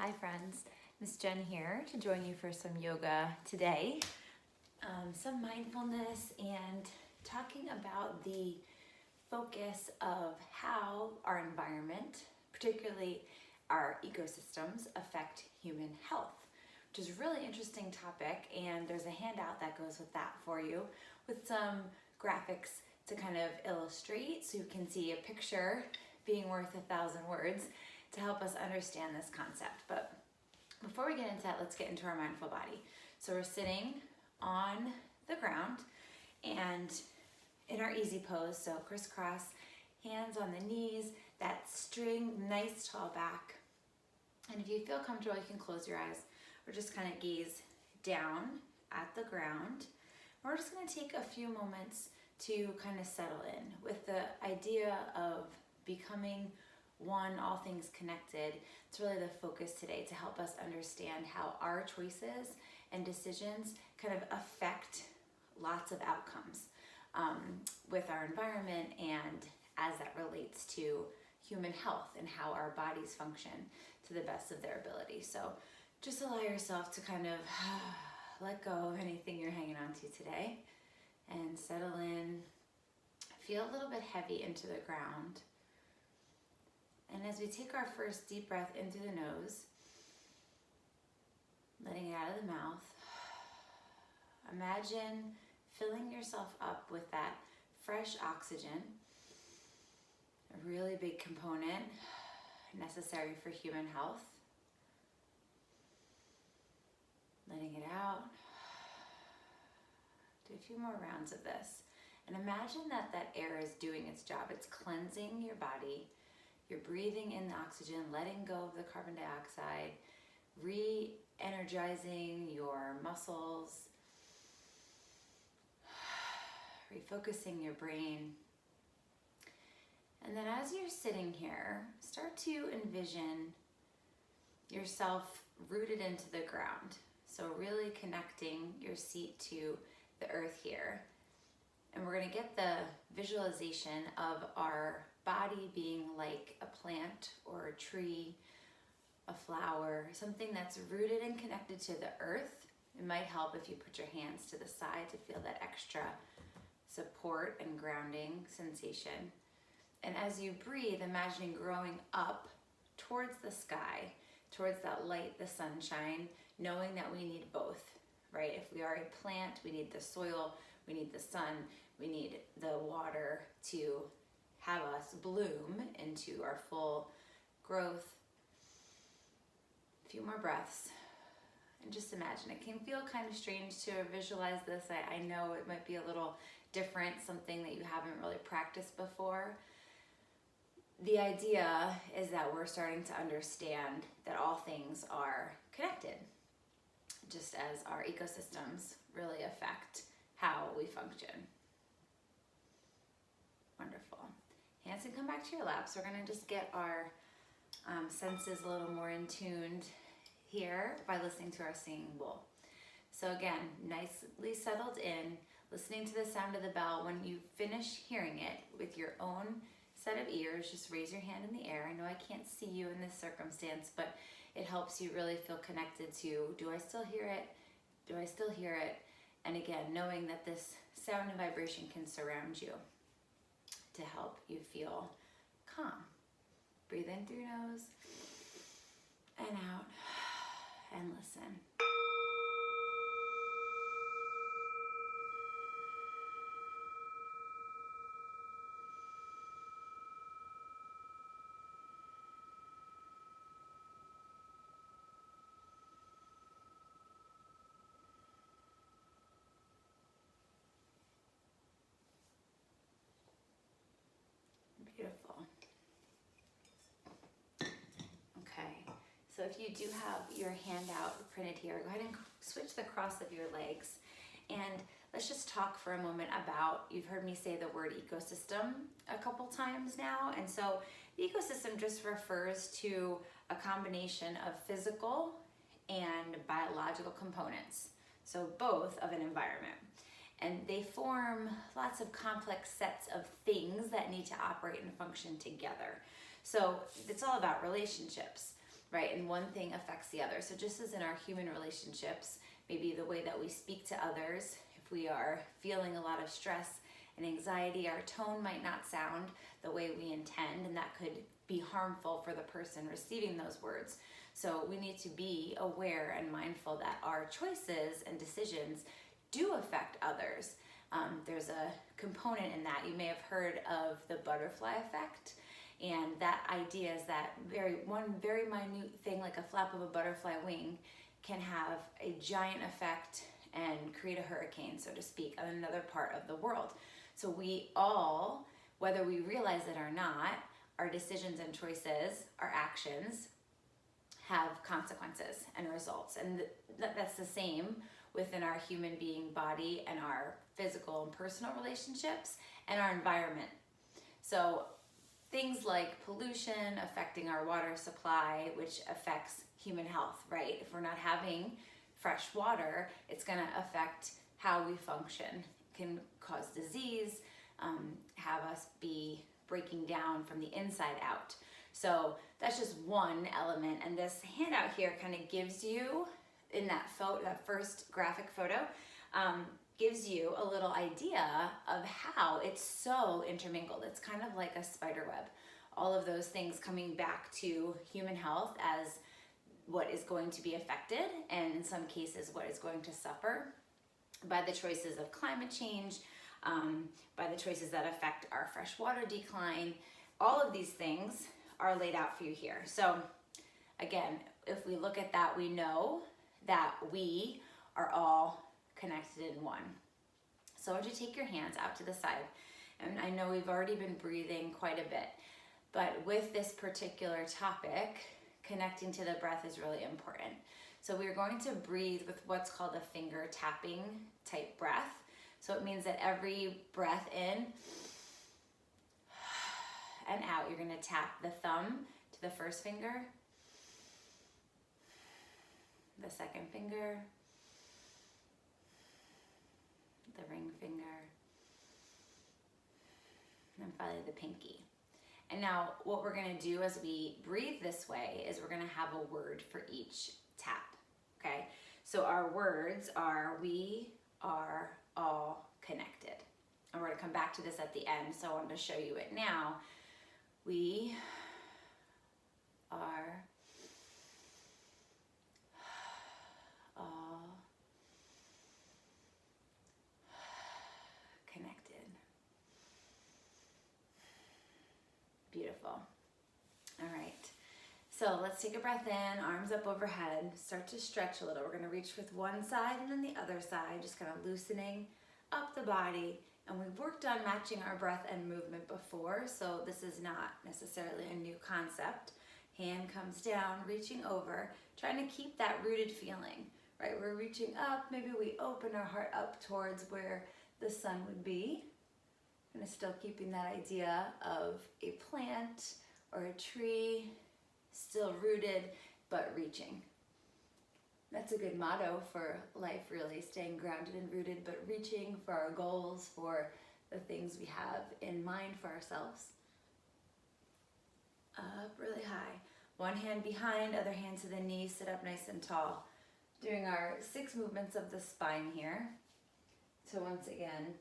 Hi friends, Miss Jen here to join you for some yoga today. Some mindfulness and talking about the focus of how our environment, particularly our ecosystems, affect human health, which is a really interesting topic, and there's a handout that goes with that for you with some graphics to kind of illustrate so you can see a picture being worth 1,000 words to help us understand this concept. But before we get into that, let's get into our mindful body. So we're sitting on the ground and in our easy pose, so crisscross, hands on the knees, that string, nice tall back. And if you feel comfortable, you can close your eyes or just kind of gaze down at the ground. We're just going to take a few moments to kind of settle in with the idea of becoming one, all things connected. It's really the focus today to help us understand how our choices and decisions kind of affect lots of outcomes with our environment and as that relates to human health and how our bodies function to the best of their ability. So just allow yourself to kind of let go of anything you're hanging on to today and settle in. Feel a little bit heavy into the ground. And as we take our first deep breath in through the nose, letting it out of the mouth, imagine filling yourself up with that fresh oxygen, a really big component necessary for human health. Letting it out. Do a few more rounds of this. And imagine that that air is doing its job. It's cleansing your body. You're breathing in the oxygen, letting go of the carbon dioxide, re-energizing your muscles, refocusing your brain. And then as you're sitting here, start to envision yourself rooted into the ground. So really connecting your seat to the earth here. And we're going to get the visualization of our body being like a plant or a tree, a flower, something that's rooted and connected to the earth. It might help if you put your hands to the side to feel that extra support and grounding sensation. And as you breathe, imagining growing up towards the sky, towards that light, the sunshine, knowing that we need both, right? If we are a plant, we need the soil, we need the sun, we need the water to have us bloom into our full growth. A few more breaths. And just imagine, it can feel kind of strange to visualize this. I know it might be a little different, something that you haven't really practiced before. The idea is that we're starting to understand that all things are connected, just as our ecosystems really affect how we function. Wonderful. Hands can come back to your laps. We're going to just get our senses a little more in tuned here by listening to our singing bowl. So again, nicely settled in, listening to the sound of the bell. When you finish hearing it with your own set of ears, just raise your hand in the air. I know I can't see you in this circumstance, but it helps you really feel connected to, do I still hear it? Do I still hear it? And again, knowing that this sound and vibration can surround you to help you feel calm. Breathe in through your nose and out and listen. Beautiful. Okay, so if you do have your handout printed here, go ahead and switch the cross of your legs. And let's just talk for a moment about, you've heard me say the word ecosystem a couple times now. And so the ecosystem just refers to a combination of physical and biological components. So both of an environment. And they form lots of complex sets of things that need to operate and function together. So it's all about relationships. right? And one thing affects the other. So just as in our human relationships, maybe the way that we speak to others, if we are feeling a lot of stress and anxiety, our tone might not sound the way we intend, and that could be harmful for the person receiving those words. So we need to be aware and mindful that our choices and decisions do affect others. There's a component in that. You may have heard of the butterfly effect. And that idea is that one very minute thing, like a flap of a butterfly wing, can have a giant effect and create a hurricane, so to speak, on another part of the world. So we all, whether we realize it or not, our decisions and choices, our actions, have consequences and results. And that's the same within our human being body and our physical and personal relationships and our environment. So things like pollution affecting our water supply, which affects human health, right? If we're not having fresh water, it's gonna affect how we function. It can cause disease, have us be breaking down from the inside out. So that's just one element. And this handout here kind of gives you, in that first graphic photo, gives you a little idea of how it's so intermingled. It's kind of like a spider web. All of those things coming back to human health as what is going to be affected, and in some cases what is going to suffer by the choices of climate change, by the choices that affect our freshwater decline. All of these things are laid out for you here. So again, if we look at that, we know that we are all connected in one. So I want you to take your hands out to the side. And I know we've already been breathing quite a bit, but with this particular topic, connecting to the breath is really important. So we're going to breathe with what's called a finger tapping type breath. So it means that every breath in and out, you're gonna tap the thumb to the first finger, the second finger, the ring finger, and finally the pinky. And now what we're gonna do as we breathe this way is we're gonna have a word for each tap, okay? So our words are, we are all connected. And we're gonna come back to this at the end, so I wanted to show you it now. We are all connected. Beautiful. All right. So let's take a breath in, arms up overhead, start to stretch a little. We're gonna reach with one side and then the other side, just kind of loosening up the body. And we've worked on matching our breath and movement before, so this is not necessarily a new concept. Hand comes down, reaching over, trying to keep that rooted feeling, right? We're reaching up, maybe we open our heart up towards where the sun would be. And still keeping that idea of a plant or a tree, still rooted, but reaching. That's a good motto for life, really, staying grounded and rooted, but reaching for our goals, for the things we have in mind for ourselves. Up really high. One hand behind, other hand to the knee, sit up nice and tall. Doing our 6 movements of the spine here. So once again,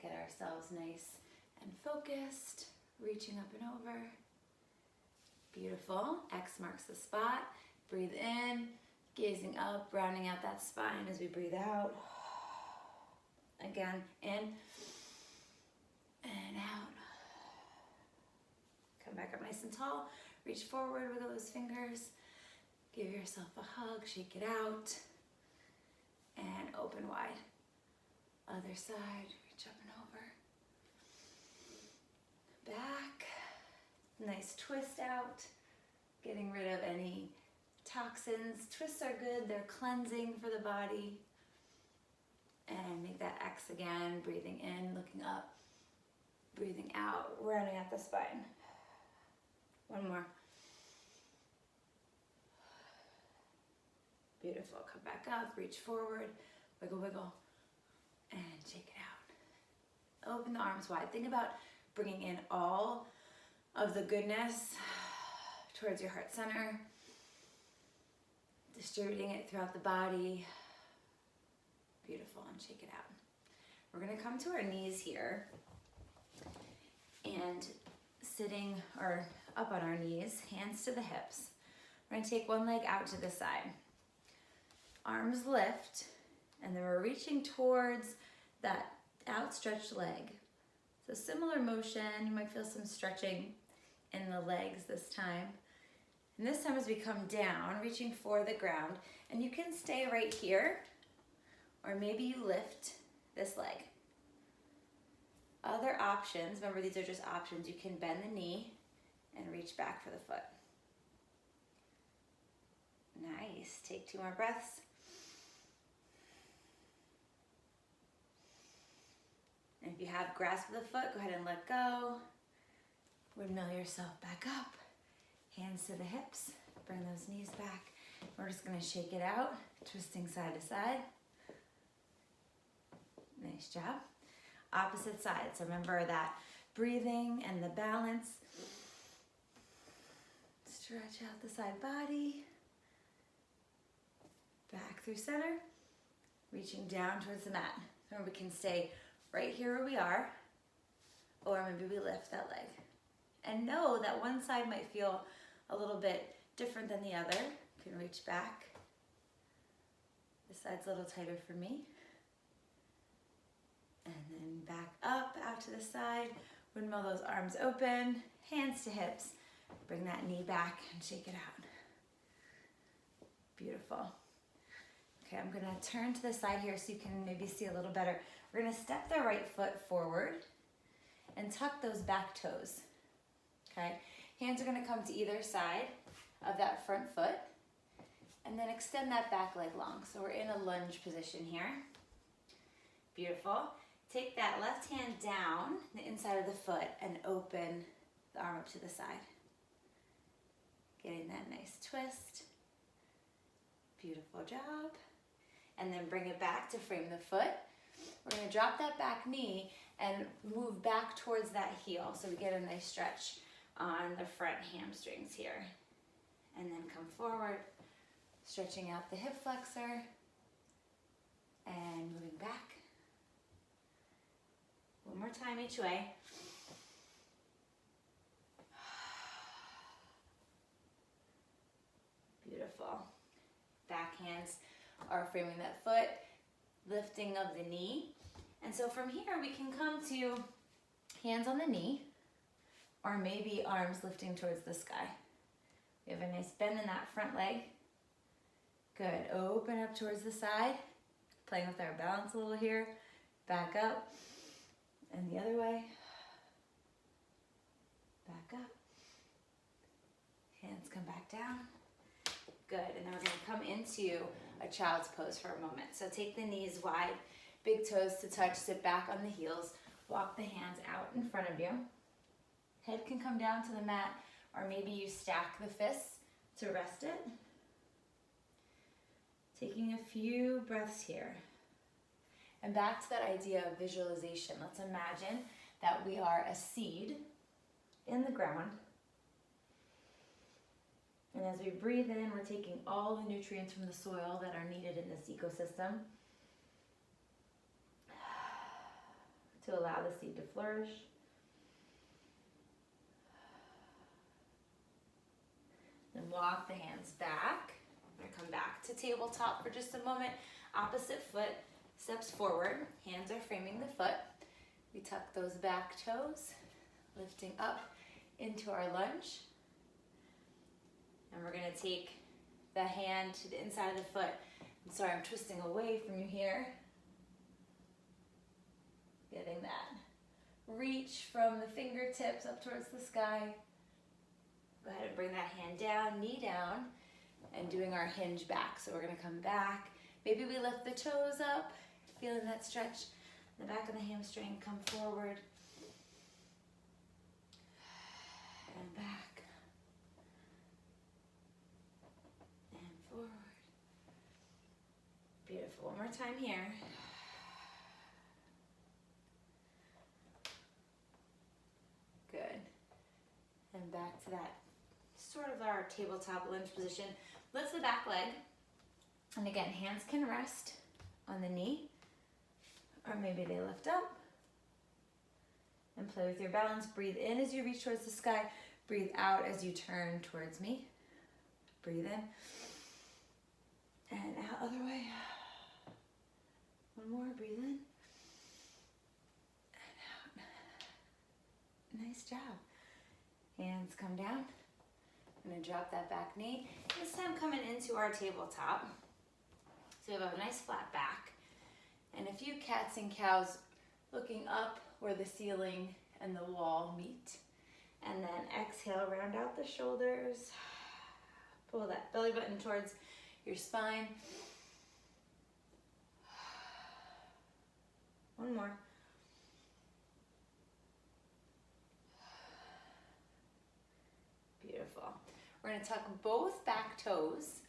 get ourselves nice and focused, reaching up and over. Beautiful. X marks the spot. Breathe in. Gazing up, rounding out that spine as we breathe out. Again, in and out. Come back up nice and tall. Reach forward, wiggle those fingers. Give yourself a hug, shake it out. And open wide. Other side, reach up and over. Back. Nice twist out. Getting rid of any toxins. Twists are good, they're cleansing for the body. And make that X again, breathing in, looking up, breathing out, rounding out the spine. One more. Beautiful, come back up, reach forward, wiggle, wiggle, and shake it out. Open the arms wide. Think about bringing in all of the goodness towards your heart center. distributing it throughout the body. Beautiful, and shake it out. We're gonna come to our knees here and sitting or up on our knees, hands to the hips. We're gonna take one leg out to the side. Arms lift, and then we're reaching towards that outstretched leg. So similar motion, you might feel some stretching in the legs this time. And this time as we come down, reaching for the ground, and you can stay right here, or maybe you lift this leg. Other options, remember these are just options, you can bend the knee and reach back for the foot. Nice, take 2 more breaths. And if you have grasp of the foot, go ahead and let go. Windmill yourself back up. Hands to the hips, bring those knees back. We're just gonna shake it out, twisting side to side. Nice job. Opposite side, so remember that breathing and the balance. Stretch out the side body. Back through center, reaching down towards the mat. Remember, we can stay right here where we are, or maybe we lift that leg. And know that one side might feel a little bit different than the other. You can reach back. This side's a little tighter for me. And then back up, out to the side. Windmill those arms open, hands to hips. Bring that knee back and shake it out. Beautiful. Okay, I'm gonna turn to the side here so you can maybe see a little better. We're gonna step the right foot forward and tuck those back toes. Okay, hands are gonna come to either side of that front foot, and then extend that back leg long. So we're in a lunge position here. Beautiful. Take that left hand down the inside of the foot and open the arm up to the side. Getting that nice twist. Beautiful job. And then bring it back to frame the foot. We're gonna drop that back knee and move back towards that heel so we get a nice stretch on the front hamstrings here. And then come forward, stretching out the hip flexor and moving back. One more time each way. Beautiful. Back hands are framing that foot, lifting of the knee. And so from here we can come to hands on the knee, or maybe arms lifting towards the sky. We have a nice bend in that front leg. Good, open up towards the side. Playing with our balance a little here. Back up, and the other way. Back up. Hands come back down. Good, and then we're gonna come into a child's pose for a moment. So take the knees wide, big toes to touch, sit back on the heels, walk the hands out in front of you. Head can come down to the mat, or maybe you stack the fists to rest it. Taking a few breaths here. And back to that idea of visualization. Let's imagine that we are a seed in the ground. And as we breathe in, we're taking all the nutrients from the soil that are needed in this ecosystem to allow the seed to flourish. Then walk the hands back. We're gonna come back to tabletop for just a moment. Opposite foot steps forward. Hands are framing the foot. We tuck those back toes, lifting up into our lunge. And we're gonna take the hand to the inside of the foot. I'm sorry, I'm twisting away from you here. Getting that reach from the fingertips up towards the sky. Go ahead and bring that hand down, knee down, and doing our hinge back. So we're gonna come back. Maybe we lift the toes up, feeling that stretch in the back of the hamstring. Come forward and back and forward. Beautiful. One more time here. Good. And back to that sort of our tabletop lunge position. Lift the back leg, And again, hands can rest on the knee, or maybe they lift up. And play with your balance. Breathe in as you reach towards the sky. Breathe out as you turn towards me. Breathe in. And out, other way. One more, breathe in. And out. Nice job. Hands come down. I'm gonna drop that back knee. This time coming into our tabletop. So we have a nice flat back. And a few cats and cows looking up where the ceiling and the wall meet. And then exhale, round out the shoulders. Pull that belly button towards your spine. One more. Beautiful. We're gonna tuck both back toes,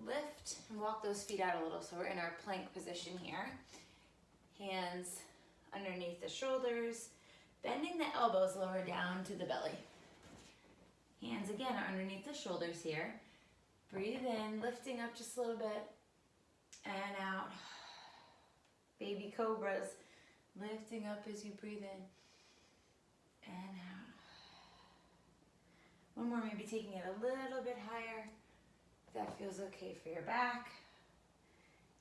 lift and walk those feet out a little. So we're in our plank position here. Hands underneath the shoulders, bending the elbows lower down to the belly. Hands again are underneath the shoulders here. Breathe in, lifting up just a little bit, and out. Baby cobras, lifting up as you breathe in, and out. One more, maybe taking it a little bit higher, if that feels okay for your back.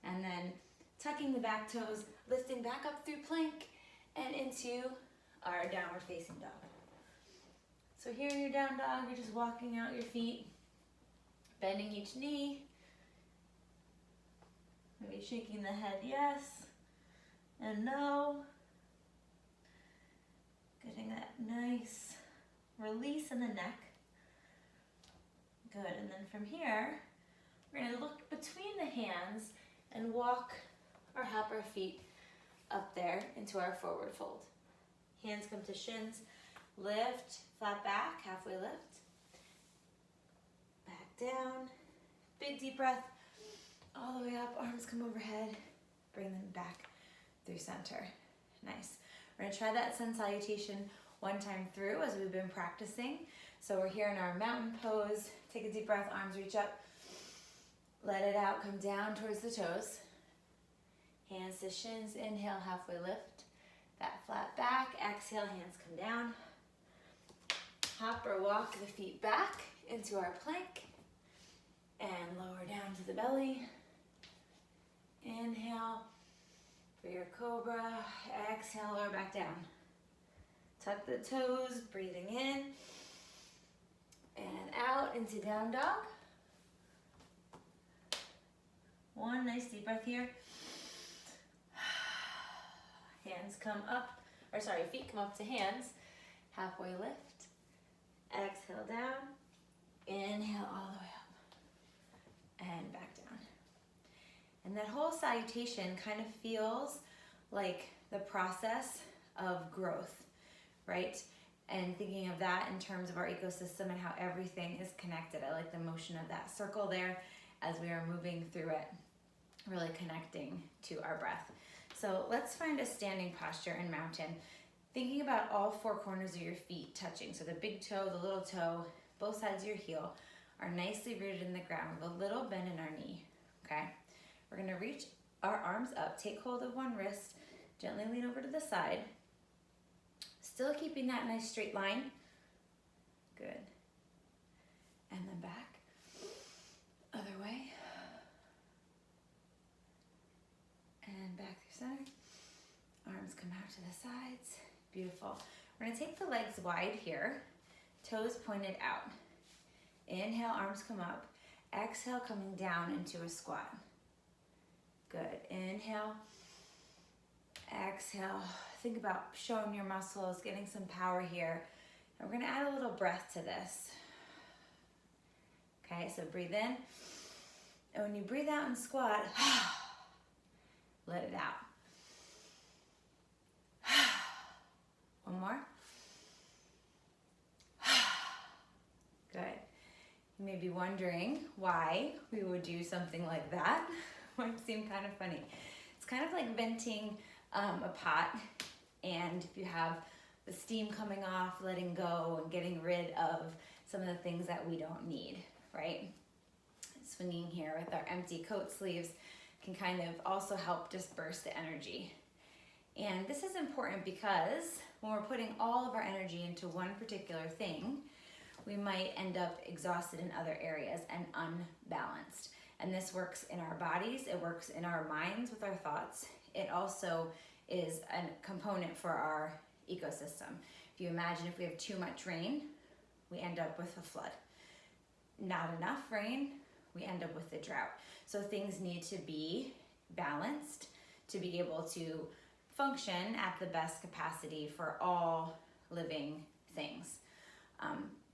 And then tucking the back toes, lifting back up through plank and into our downward facing dog. So here in your down dog, you're just walking out your feet, bending each knee, maybe shaking the head yes and no. Getting that nice release in the neck. Good, and then from here, we're gonna look between the hands and walk or hop our feet up there into our forward fold. Hands come to shins, lift, flat back, halfway lift. Back down, big deep breath, all the way up, arms come overhead, bring them back through center. Nice. We're gonna try that sun salutation one time through as we've been practicing. So we're here in our mountain pose. Take a deep breath, arms reach up. Let it out, come down towards the toes. Hands to shins, inhale, halfway lift. That flat back, exhale, hands come down. Hop or walk the feet back into our plank. And lower down to the belly. Inhale for your cobra. Exhale, lower back down. Tuck the toes, breathing in. And out into down dog. One nice deep breath here. Hands come up, or sorry, feet come up to hands. Halfway lift. Exhale down. Inhale all the way up. And back down. And that whole salutation kind of feels like the process of growth, right? And thinking of that in terms of our ecosystem and how everything is connected. I like the motion of that circle there as we are moving through it, really connecting to our breath. So let's find a standing posture in mountain. Thinking about all four corners of your feet touching. So the big toe, the little toe, both sides of your heel are nicely rooted in the ground with a little bend in our knee, okay? We're gonna reach our arms up, take hold of one wrist, gently lean over to the side. Still keeping that nice straight line. Good. And then back. Other way. And back through center. Arms come out to the sides. Beautiful. We're gonna take the legs wide here. Toes pointed out. Inhale, arms come up. Exhale, coming down into a squat. Good. Inhale. Exhale. Think about showing your muscles, getting some power here. And we're gonna add a little breath to this. Okay, so breathe in. And when you breathe out and squat, let it out. One more. Good. You may be wondering why we would do something like that. Might seem kind of funny. It's kind of like venting a pot, and if you have the steam coming off, letting go and getting rid of some of the things that we don't need, right? Swinging here with our empty coat sleeves can kind of also help disperse the energy. And this is important because when we're putting all of our energy into one particular thing, we might end up exhausted in other areas and unbalanced. And this works in our bodies, it works in our minds with our thoughts. It also is a component for our ecosystem. If you imagine if we have too much rain, we end up with a flood. Not enough rain, we end up with a drought. So things need to be balanced to be able to function at the best capacity for all living things.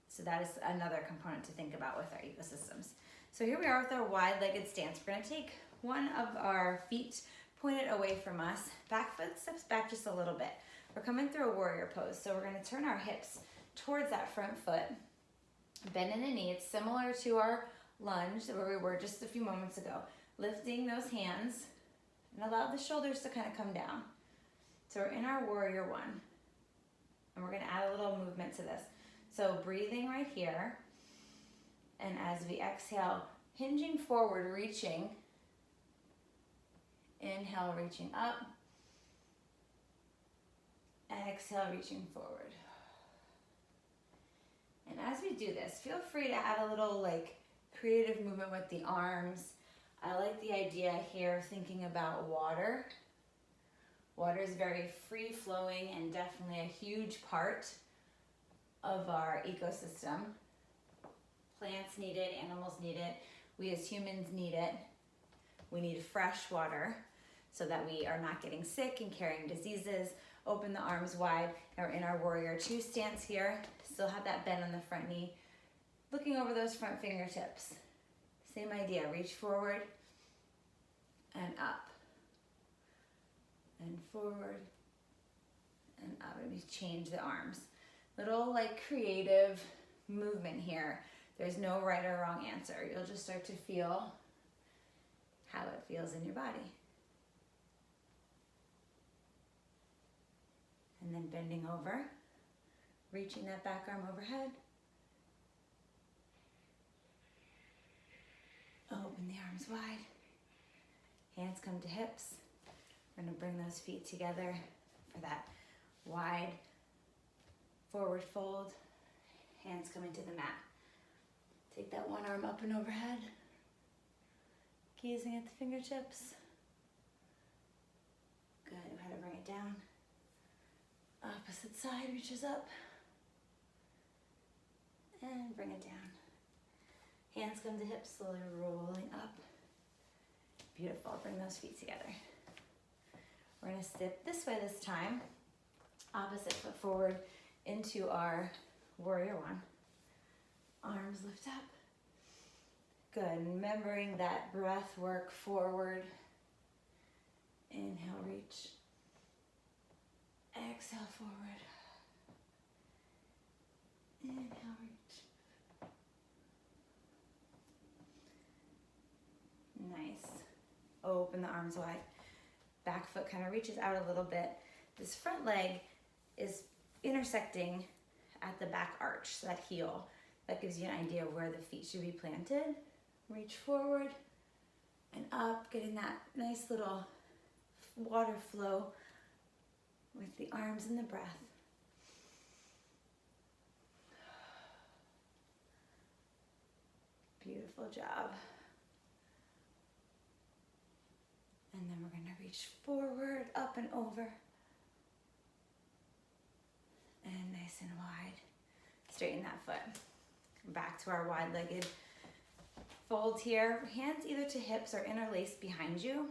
So that is another component to think about with our ecosystems. So here we are with our wide-legged stance. We're gonna take one of our feet pointed away from us. Back foot steps back just a little bit. We're coming through a warrior pose. So we're gonna turn our hips towards that front foot. Bend in the knee. It's similar to our lunge where we were just a few moments ago. Lifting those hands and allow the shoulders to kind of come down. So we're in our warrior one. And we're gonna add a little movement to this. So breathing right here. And as we exhale, hinging forward, reaching. Inhale, reaching up. Exhale, reaching forward. And as we do this, feel free to add a little like creative movement with the arms. I like the idea here of thinking about water. Water is very free flowing and definitely a huge part of our ecosystem. Plants need it, animals need it, we as humans need it. We need fresh water so that we are not getting sick and carrying diseases. Open the arms wide. Now we're in our warrior two stance here. Still have that bend on the front knee. Looking over those front fingertips. Same idea, reach forward and up. And forward and up. And we change the arms. Little like creative movement here. There's no right or wrong answer. You'll just start to feel how it feels in your body. And then bending over, reaching that back arm overhead. Open the arms wide. Hands come to hips. We're gonna bring those feet together for that wide forward fold. Hands come into the mat. Take that one arm up and overhead. Gazing at the fingertips. Good, we had to bring it down. Opposite side reaches up. And bring it down. Hands come to hips, slowly rolling up. Beautiful, bring those feet together. We're gonna step this way this time. Opposite foot forward into our warrior one. Arms lift up. Good, remembering that breath work forward. Inhale, reach. Exhale, forward. Inhale, reach. Nice. Open the arms wide. Back foot kind of reaches out a little bit. This front leg is intersecting at the back arch, so that heel. That gives you an idea of where the feet should be planted. Reach forward and up, getting that nice little water flow with the arms and the breath. Beautiful job. And then we're going to reach forward, up and over. And nice and wide. Straighten that foot. Back to our wide-legged fold here. Hands either to hips or interlaced behind you.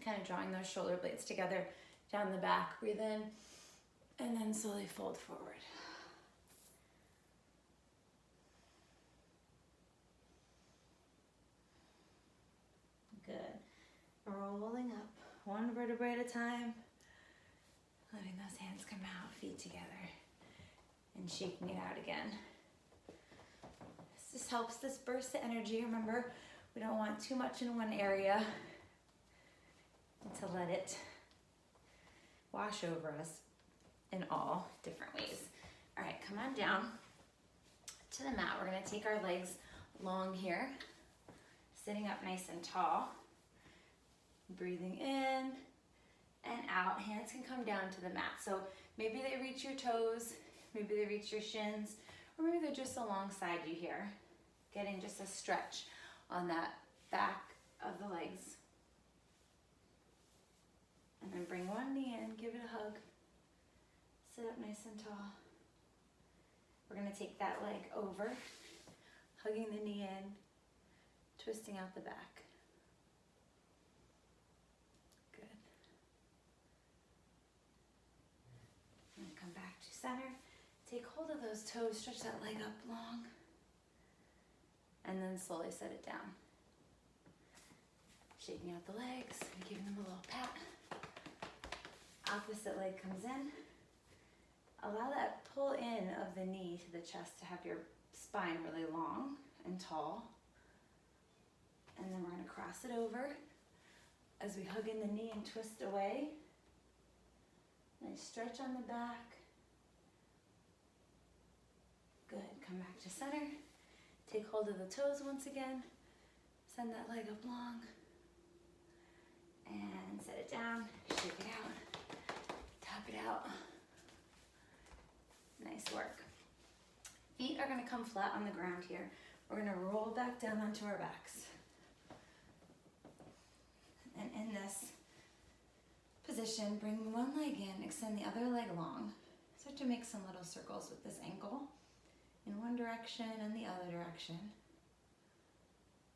Kind of drawing those shoulder blades together down the back. Breathe in and then slowly fold forward. Good. Rolling up one vertebrae at a time. Letting those hands come out, feet together. And shaking it out again. This just helps disperse the energy. Remember, we don't want too much in one area and to let it wash over us in all different ways. All right, come on down to the mat. We're gonna take our legs long here. sitting up nice and tall. Breathing in and out. Hands can come down to the mat. So maybe they reach your toes, maybe they reach your shins, or maybe they're just alongside you here. Getting just a stretch on that back of the legs. And then bring one knee in, give it a hug. Sit up nice and tall. We're gonna take that leg over, hugging the knee in, twisting out the back. Good. And come back to center. Take hold of those toes, stretch that leg up long. And then slowly set it down. Shaking out the legs, and giving them a little pat. Opposite leg comes in. Allow that pull in of the knee to the chest to have your spine really long and tall. And then we're going to cross it over as we hug in the knee and twist away. Nice stretch on the back. Good. Come back to center. Take hold of the toes once again. Send that leg up long. And set it down. Shake it out. Tap it out. Nice work. Feet are going to come flat on the ground here. We're going to roll back down onto our backs. And in this position, bring one leg in, extend the other leg long. Start to make some little circles with this ankle in one direction and the other direction.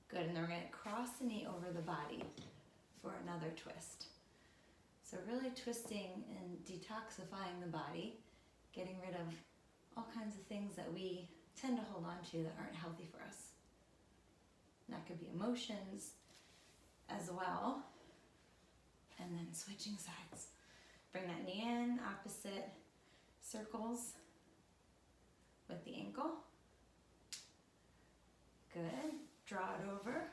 Good, and then we're going to cross the knee over the body for another twist. So really twisting and detoxifying the body, getting rid of all kinds of things that we tend to hold on to that aren't healthy for us. And that could be emotions as well. And then switching sides. Bring that knee in, opposite circles with the ankle. Good. Draw it over.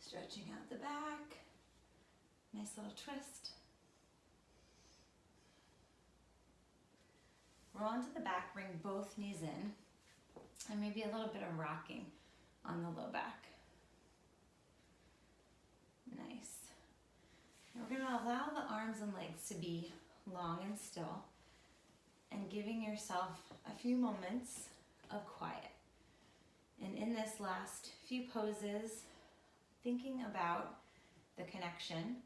Stretching out the back. Nice little twist. Roll onto the back, bring both knees in, and maybe a little bit of rocking on the low back. Nice. And we're going to allow the arms and legs to be long and still, and giving yourself a few moments of quiet. And in this last few poses, thinking about the connection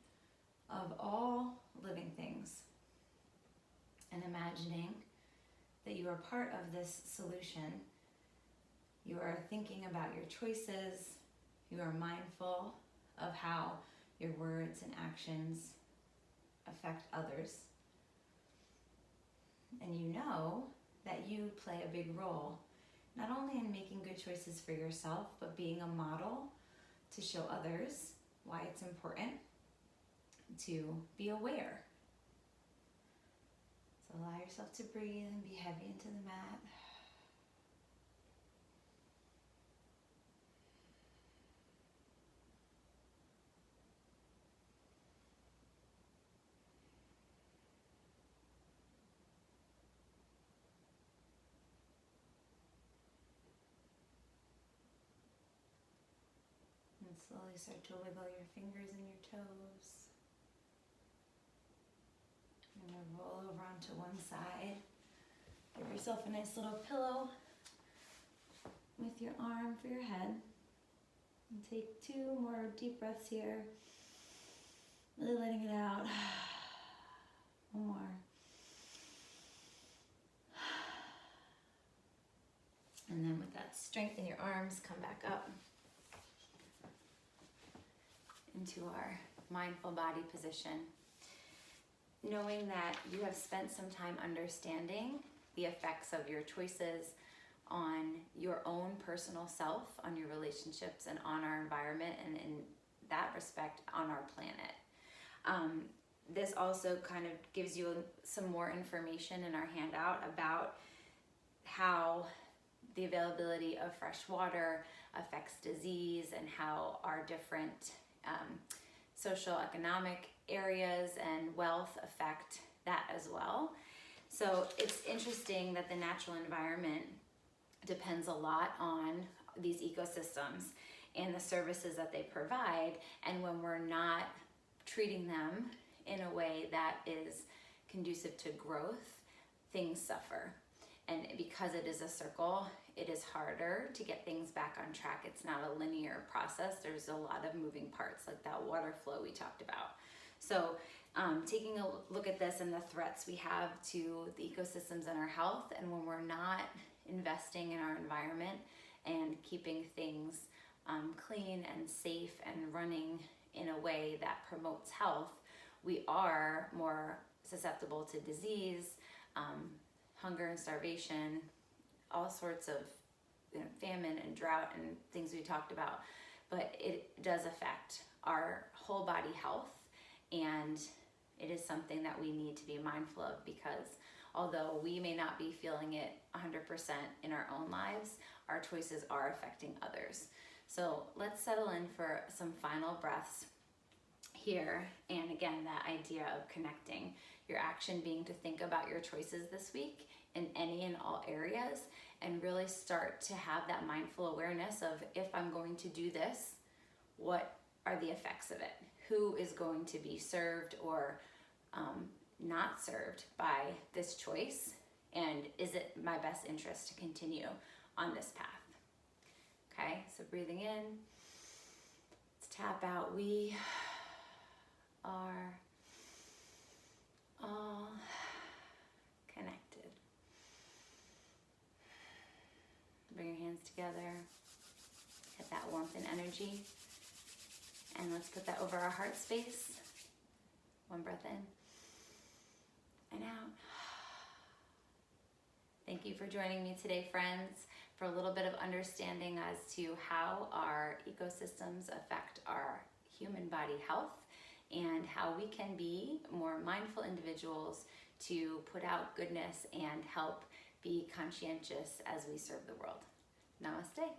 of all living things and imagining that you are part of this solution. You are thinking about your choices. You are mindful of how your words and actions affect others. And you know that you play a big role, not only in making good choices for yourself, but being a model to show others why it's important to be aware. So allow yourself to breathe and be heavy into the mat. And slowly start to wiggle your fingers and your toes. You're going to roll over onto one side. Give yourself a nice little pillow with your arm for your head. And take 2 more deep breaths here. Really letting it out. One more. And then with that strength in your arms, come back up into our mindful body position. Knowing that you have spent some time understanding the effects of your choices on your own personal self, on your relationships, and on our environment, and in that respect, on our planet. This also kind of gives you some more information in our handout about how the availability of fresh water affects disease and how our different social economic areas and wealth affect that as well. So it's interesting that the natural environment depends a lot on these ecosystems. and the services that they provide. And when we're not treating them in a way that is conducive to growth, things suffer. And because it is a circle, it is harder to get things back on track. It's not a linear process. There's a lot of moving parts, like that water flow we talked about. So taking a look at this and the threats we have to the ecosystems and our health, and when we're not investing in our environment and keeping things clean and safe and running in a way that promotes health, we are more susceptible to disease, hunger and starvation, all sorts of famine and drought and things we talked about. But it does affect our whole body health, and it is something that we need to be mindful of, because although we may not be feeling it 100% in our own lives, our choices are affecting others. So let's settle in for some final breaths here. And again, that idea of connecting, your action being to think about your choices this week in any and all areas, and really start to have that mindful awareness of, if I'm going to do this, what are the effects of it? Who is going to be served or not served by this choice? And is it my best interest to continue on this path? Okay, so breathing in, let's tap out. We are all connected. Bring your hands together, get that warmth and energy, and let's put that over our heart space. One breath in and out. Thank you for joining me today, friends, for a little bit of understanding as to how our ecosystems affect our human body health, and how we can be more mindful individuals to put out goodness and help be conscientious as we serve the world. Namaste.